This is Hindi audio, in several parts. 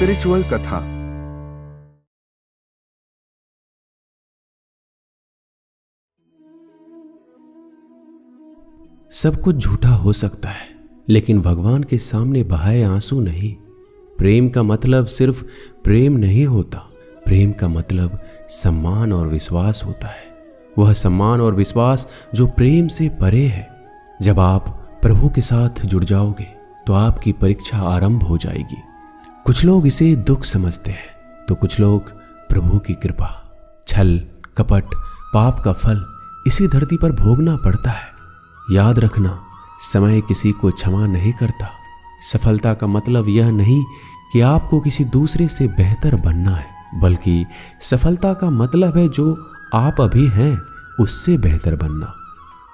स्पिरिचुअल कथा। सब कुछ झूठा हो सकता है, लेकिन भगवान के सामने बहाए आंसू नहीं। प्रेम का मतलब सिर्फ प्रेम नहीं होता। प्रेम का मतलब सम्मान और विश्वास होता है। वह सम्मान और विश्वास जो प्रेम से परे है। जब आप प्रभु के साथ जुड़ जाओगे तो आपकी परीक्षा आरंभ हो जाएगी। कुछ लोग इसे दुख समझते हैं तो कुछ लोग प्रभु की कृपा। छल, कपट, पाप का फल इसी धरती पर भोगना पड़ता है। याद रखना, समय किसी को क्षमा नहीं करता। सफलता का मतलब यह नहीं कि आपको किसी दूसरे से बेहतर बनना है, बल्कि सफलता का मतलब है जो आप अभी हैं उससे बेहतर बनना।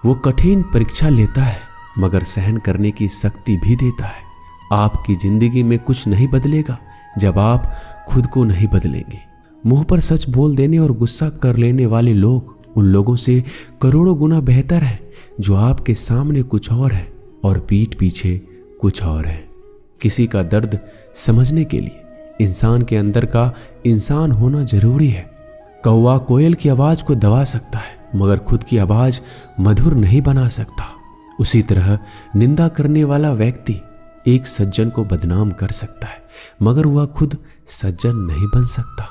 वो कठिन परीक्षा लेता है मगर सहन करने की शक्ति भी देता है। आपकी जिंदगी में कुछ नहीं बदलेगा जब आप खुद को नहीं बदलेंगे। मुंह पर सच बोल देने और गुस्सा कर लेने वाले लोग उन लोगों से करोड़ों गुना बेहतर है जो आपके सामने कुछ और है और पीठ पीछे कुछ और है। किसी का दर्द समझने के लिए इंसान के अंदर का इंसान होना जरूरी है। कौवा कोयल की आवाज को दबा सकता है मगर खुद की आवाज मधुर नहीं बना सकता। उसी तरह निंदा करने वाला व्यक्ति एक सज्जन को बदनाम कर सकता है मगर वह खुद सज्जन नहीं बन सकता।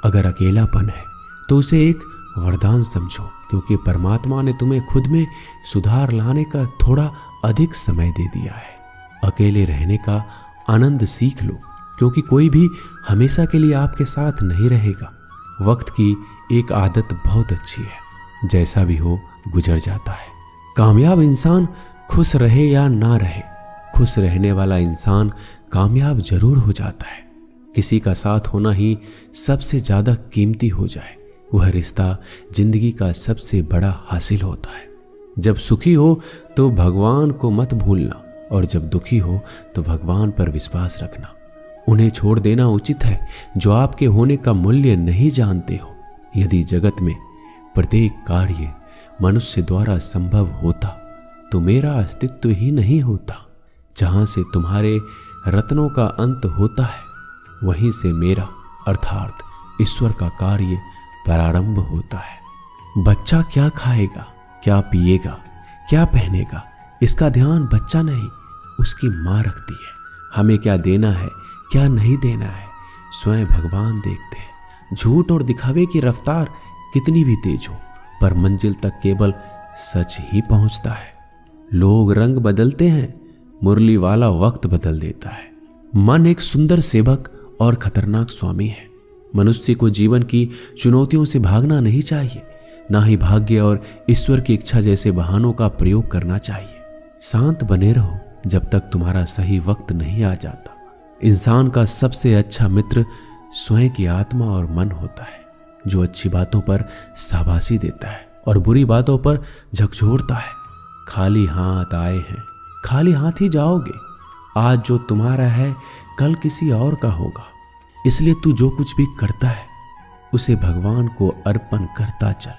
अगर अकेलापन है तो उसे एक वरदान समझो, क्योंकि परमात्मा ने तुम्हें खुद में सुधार लाने का थोड़ा अधिक समय दे दिया है। अकेले रहने का आनंद सीख लो, क्योंकि कोई भी हमेशा के लिए आपके साथ नहीं रहेगा। वक्त की एक आदत बहुत अच्छी है, जैसा भी हो गुजर जाता है। कामयाब इंसान खुश रहे या ना रहे, खुश रहने वाला इंसान कामयाब जरूर हो जाता है। किसी का साथ होना ही सबसे ज्यादा कीमती हो जाए, वह रिश्ता जिंदगी का सबसे बड़ा हासिल होता है। जब सुखी हो तो भगवान को मत भूलना, और जब दुखी हो तो भगवान पर विश्वास रखना। उन्हें छोड़ देना उचित है जो आपके होने का मूल्य नहीं जानते हो। यदि जगत में प्रत्येक कार्य मनुष्य द्वारा संभव होता तो मेरा अस्तित्व ही नहीं होता। जहां से तुम्हारे रत्नों का अंत होता है वहीं से मेरा अर्थात ईश्वर का कार्य प्रारंभ होता है। बच्चा क्या खाएगा, क्या पिएगा, क्या पहनेगा, इसका ध्यान बच्चा नहीं उसकी माँ रखती है। हमें क्या देना है, क्या नहीं देना है, स्वयं भगवान देखते हैं। झूठ और दिखावे की रफ्तार कितनी भी तेज हो, पर मंजिल तक केवल सच ही पहुंचता है। लोग रंग बदलते हैं, मुरली वाला वक्त बदल देता है। मन एक सुंदर सेवक और खतरनाक स्वामी है। मनुष्य को जीवन की चुनौतियों से भागना नहीं चाहिए, ना ही भाग्य और ईश्वर की इच्छा जैसे बहानों का प्रयोग करना चाहिए। शांत बने रहो जब तक तुम्हारा सही वक्त नहीं आ जाता। इंसान का सबसे अच्छा मित्र स्वयं की आत्मा और मन होता है, जो अच्छी बातों पर शाबाशी देता है और बुरी बातों पर झकझोरता है। खाली हाथ आए हैं, खाली हाथ ही जाओगे। आज जो तुम्हारा है कल किसी और का होगा, इसलिए तू जो कुछ भी करता है उसे भगवान को अर्पण करता चल।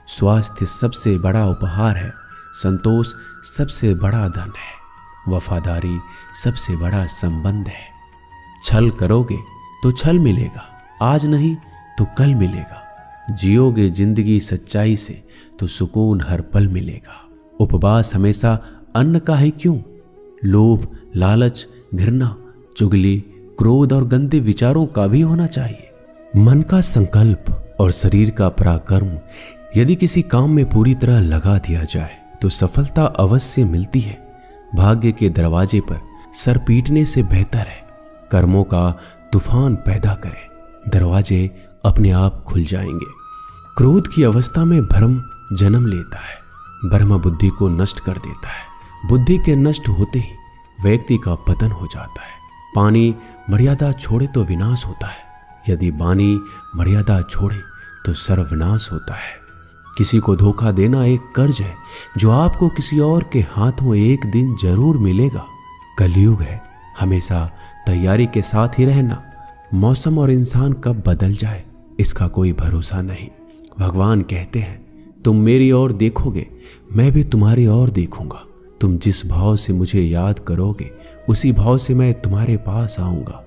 स्वास्थ्य सबसे बड़ा उपहार है, संतोष सबसे बड़ा धन है, वफादारी सबसे बड़ा संबंध है। छल करोगे तो छल मिलेगा, आज नहीं तो कल मिलेगा। जियोगे जिंदगी सच्चाई से तो सुकून हर पल मिलेगा। उपवास हमेशा अन्न का ही क्यों, लोभ, लालच, घृणा, चुगली, क्रोध और गंदे विचारों का भी होना चाहिए। मन का संकल्प और शरीर का पराक्रम यदि किसी काम में पूरी तरह लगा दिया जाए तो सफलता अवश्य मिलती है। भाग्य के दरवाजे पर सर पीटने से बेहतर है कर्मों का तूफान पैदा करें, दरवाजे अपने आप खुल जाएंगे। क्रोध की अवस्था में भ्रम जन्म लेता है, ब्रह्म बुद्धि को नष्ट कर देता है। बुद्धि के नष्ट होते ही व्यक्ति का पतन हो जाता है। पानी मर्यादा छोड़े तो विनाश होता है, यदि वाणी मर्यादा छोड़े तो सर्वनाश होता है। किसी को धोखा देना एक कर्ज है जो आपको किसी और के हाथों एक दिन जरूर मिलेगा। कलयुग है, हमेशा तैयारी के साथ ही रहना। मौसम और इंसान कब बदल जाए इसका कोई भरोसा नहीं। भगवान कहते हैं तुम मेरी ओर देखोगे, मैं भी तुम्हारी ओर देखूंगा। तुम जिस भाव से मुझे याद करोगे उसी भाव से मैं तुम्हारे पास आऊंगा।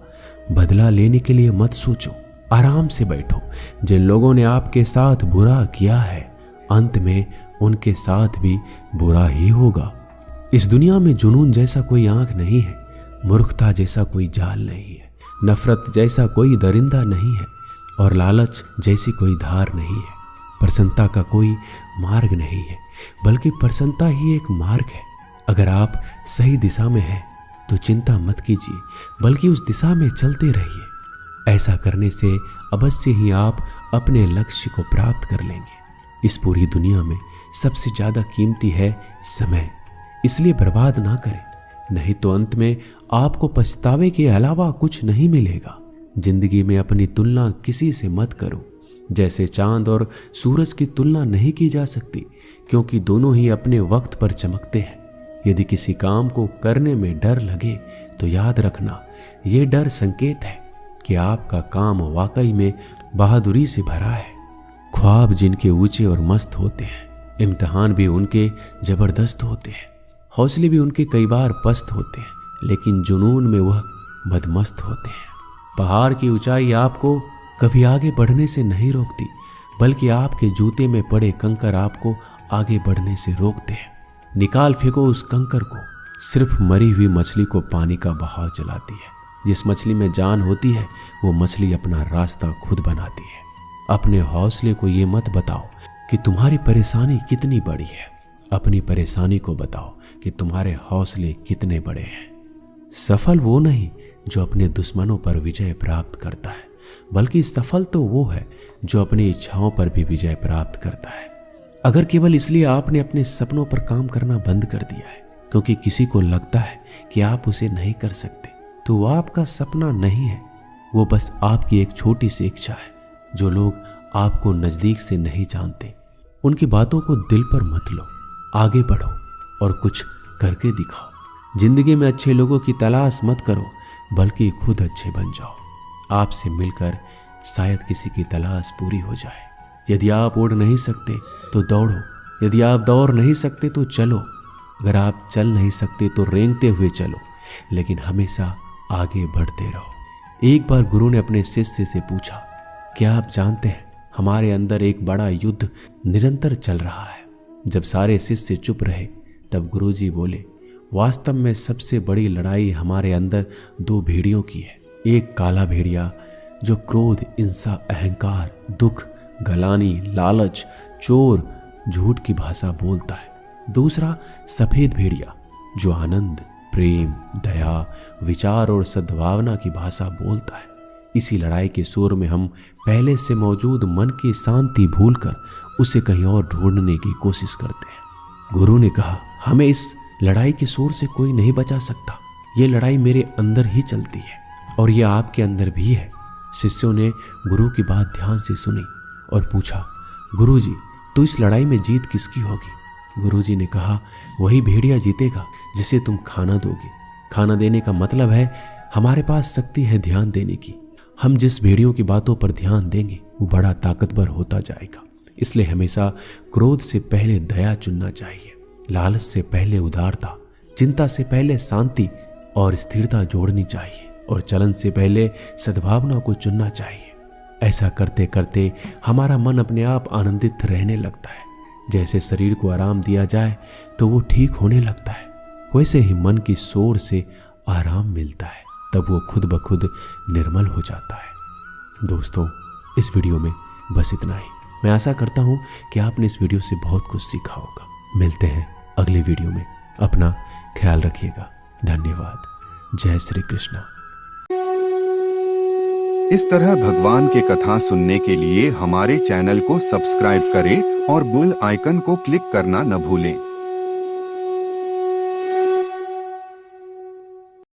बदला लेने के लिए मत सोचो, आराम से बैठो। जिन लोगों ने आपके साथ बुरा किया है, अंत में उनके साथ भी बुरा ही होगा। इस दुनिया में जुनून जैसा कोई आंख नहीं है, मूर्खता जैसा कोई जाल नहीं है, नफरत जैसा कोई दरिंदा नहीं है और लालच जैसी कोई धार नहीं है। प्रसन्नता का कोई मार्ग नहीं है, बल्कि प्रसन्नता ही एक मार्ग है। अगर आप सही दिशा में हैं तो चिंता मत कीजिए, बल्कि उस दिशा में चलते रहिए। ऐसा करने से अवश्य ही आप अपने लक्ष्य को प्राप्त कर लेंगे। इस पूरी दुनिया में सबसे ज्यादा कीमती है समय, इसलिए बर्बाद ना करें, नहीं तो अंत में आपको पछतावे के अलावा कुछ नहीं मिलेगा। जिंदगी में अपनी तुलना किसी से मत करो। जैसे चांद और सूरज की तुलना नहीं की जा सकती, क्योंकि दोनों ही अपने वक्त पर चमकते हैं। यदि किसी काम को करने में डर लगे तो याद रखना, यह डर संकेत है कि आपका काम वाकई में बहादुरी से भरा है। ख्वाब जिनके ऊंचे और मस्त होते हैं, इम्तिहान भी उनके जबरदस्त होते हैं, हौसले भी उनके कई बार पस्त होते हैं, लेकिन जुनून में वह मदमस्त होते हैं। पहाड़ की ऊंचाई आपको कभी आगे बढ़ने से नहीं रोकती, बल्कि आपके जूते में पड़े कंकर आपको आगे बढ़ने से रोकते हैं। निकाल फेंको उस कंकर को। सिर्फ मरी हुई मछली को पानी का बहाव चलाती है। जिस मछली में जान होती है वो मछली अपना रास्ता खुद बनाती है। अपने हौसले को ये मत बताओ कि तुम्हारी परेशानी कितनी बड़ी है, अपनी परेशानी को बताओ कि तुम्हारे हौसले कितने बड़े हैं। सफल वो नहीं जो अपने दुश्मनों पर विजय प्राप्त करता है, बल्कि सफल तो वो है जो अपनी इच्छाओं पर भी विजय प्राप्त करता है। अगर केवल इसलिए आपने अपने सपनों पर काम करना बंद कर दिया है क्योंकि किसी को लगता है कि आप उसे नहीं कर सकते, तो वो आपका सपना नहीं है, वो बस आपकी एक छोटी सी इच्छा है। जो लोग आपको नजदीक से नहीं जानते, उनकी बातों को दिल पर मत लो, आगे बढ़ो और कुछ करके दिखाओ। जिंदगी में अच्छे लोगों की तलाश मत करो, बल्कि खुद अच्छे बन जाओ। आपसे मिलकर शायद किसी की तलाश पूरी हो जाए। यदि आप उड़ नहीं सकते तो दौड़ो, यदि आप दौड़ नहीं सकते तो चलो, अगर आप चल नहीं सकते तो रेंगते हुए चलो, लेकिन हमेशा आगे बढ़ते रहो। एक बार गुरु ने अपने शिष्य से पूछा, क्या आप जानते हैं हमारे अंदर एक बड़ा युद्ध निरंतर चल रहा है। जब सारे शिष्य चुप रहे तब गुरुजी बोले, वास्तव में सबसे बड़ी लड़ाई हमारे अंदर दो भेड़ियों की है। एक काला भेड़िया जो क्रोध, हिंसा, अहंकार, दुख, गलानी, लालच, चोर, झूठ की भाषा बोलता है। दूसरा सफेद भेड़िया जो आनंद, प्रेम, दया, विचार और सद्भावना की भाषा बोलता है। इसी लड़ाई के शोर में हम पहले से मौजूद मन की शांति भूलकर उसे कहीं और ढूंढने की कोशिश करते हैं। गुरु ने कहा, हमें इस लड़ाई के शोर से कोई नहीं बचा सकता। ये लड़ाई मेरे अंदर ही चलती है और ये आपके अंदर भी है। शिष्यों ने गुरु की बात ध्यान से सुनी और पूछा, गुरुजी, तो इस लड़ाई में जीत किसकी होगी? गुरुजी ने कहा, वही भेड़िया जीतेगा जिसे तुम खाना दोगे। खाना देने का मतलब है हमारे पास शक्ति है ध्यान देने की। हम जिस भेड़ियों की बातों पर ध्यान देंगे वो बड़ा ताकतवर होता जाएगा। इसलिए हमेशा क्रोध से पहले दया चुनना चाहिए, लालच से पहले उदारता, चिंता से पहले शांति और स्थिरता जोड़नी चाहिए और चलन से पहले सद्भावना को चुनना चाहिए। ऐसा करते करते हमारा मन अपने आप आनंदित रहने लगता है। जैसे शरीर को आराम दिया जाए तो वो ठीक होने लगता है, वैसे ही मन की शोर से आराम मिलता है, तब वो खुद ब खुद निर्मल हो जाता है। दोस्तों, इस वीडियो में बस इतना ही। मैं आशा करता हूँ कि आपने इस वीडियो से बहुत कुछ सीखा होगा। मिलते हैं अगले वीडियो में। अपना ख्याल रखिएगा। धन्यवाद। जय श्री कृष्णा। इस तरह भगवान के कथा सुनने के लिए हमारे चैनल को सब्सक्राइब करें और बेल आइकन को क्लिक करना न भूलें।